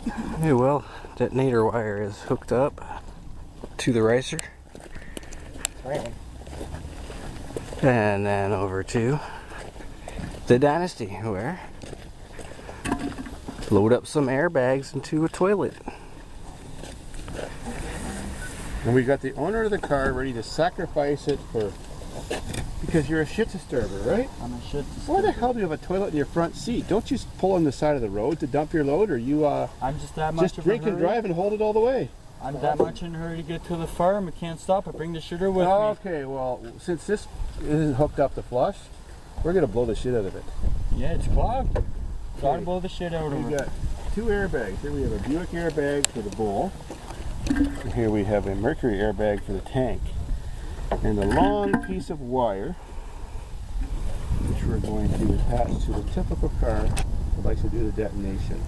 Okay, well, detonator wire is hooked up to the ricer. Right. And then over to the Dynasty, where load up some airbags into a toilet. And we got the owner of the car ready to sacrifice it for, because you're a shit disturber, right? I'm a shit disturber. Why the hell do you have a toilet in your front seat? Don't you pull on the side of the road to dump your load, or you I'm just that much just drink and drive and hold it all the way? I'm that much in a hurry to get to the farm. I can't stop. I bring the shitter with me. Okay, well, since this isn't hooked up to flush, we're gonna blow the shit out of it. Yeah, it's clogged. Gotta blow the shit out of it. We got two airbags. Here we have a Buick airbag for the bowl. And here we have a Mercury airbag for the tank. And a long piece of wire, which we're going to attach to the typical car that likes to do the detonation.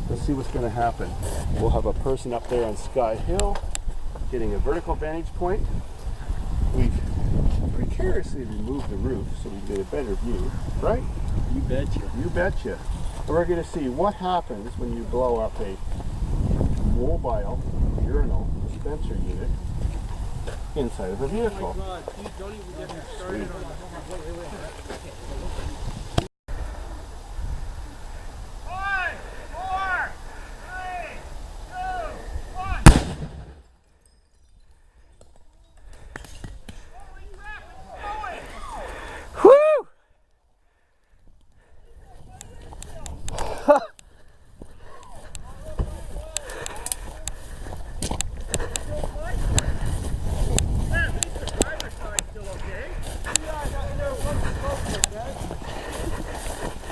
Let's see what's going to happen. We'll have a person up there on Sky Hill getting a vertical vantage point. We've precariously removed the roof so we get a better view, right? You betcha. You betcha. And we're going to see what happens when you blow up a mobile urinal dispenser unit inside of a vehicle. Oh my God, please don't even get me started on that.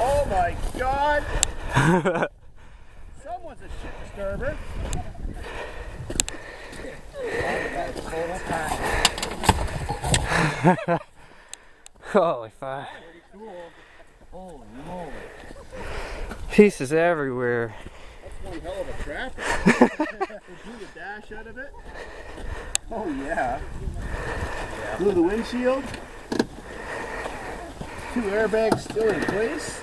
Oh my God! Someone's a shit disturber. Holy fuck. Holy moly. Pieces everywhere. That's one hell of a trap. Blew the dash out of it. Oh yeah. Blew the windshield. Two airbags still in place.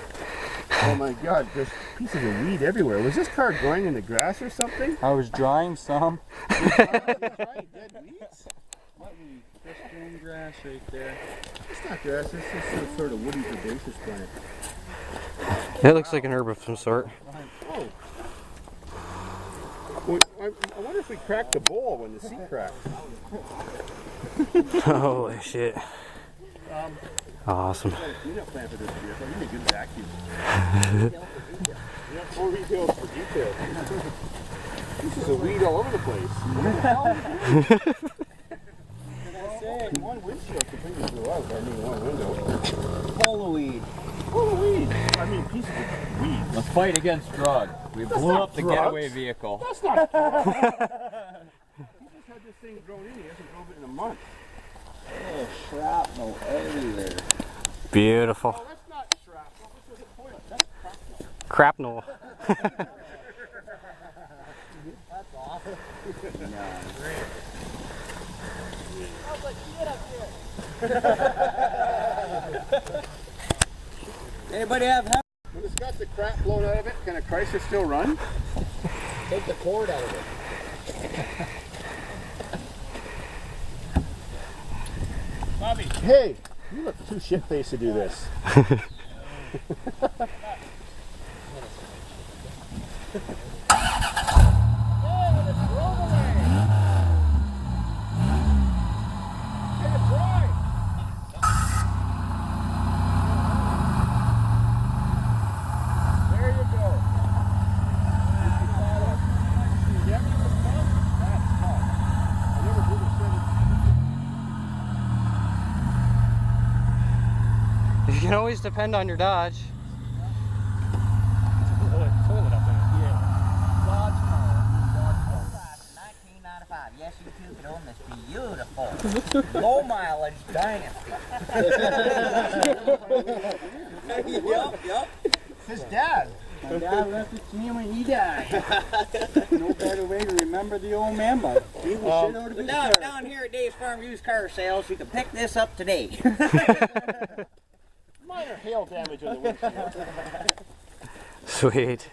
Oh my God, there's pieces of weed everywhere. Was this car growing in the grass or something? I was drying some. Dead weeds? What weed? Just green grass right there. It's not grass, it's just some sort of woody herbaceous plant. It looks like an herb of some sort. Oh. Well, I wonder if we cracked the bowl when the seat cracked. Holy shit. Awesome. You got a cleanup plan for this vehicle. You need a good vacuum. You have 4 retails for detail. This is a weed all over the place. What the hell? One windshield could bring you through out. I mean, one window. Full of weed. Full of weed. I mean, pieces of weed. The fight against drugs. We blew up the getaway vehicle. That's not drugs. He just had this thing thrown in. He hasn't drove it in a month. Oh, shrapnel everywhere. Beautiful. Oh, that's not shrapnel. Which was it for? That's Crapnel. That's awesome. No. Great. I was like, get up here. Anybody have hemp? When it's got the crap blown out of it, can a Chrysler still run? Take the cord out of it. Bobby. Hey, you look too shit-faced to do this. You can always depend on your Dodge. Yes, you too could own this beautiful, low mileage Dynasty. Yep. His dad. My dad left it to me when he died. No better way to remember the old man, but he was shit out of his car. Down here at Davidsfarm used car sales, you can pick this up today. Minor hail damage on the windshield. Sweet.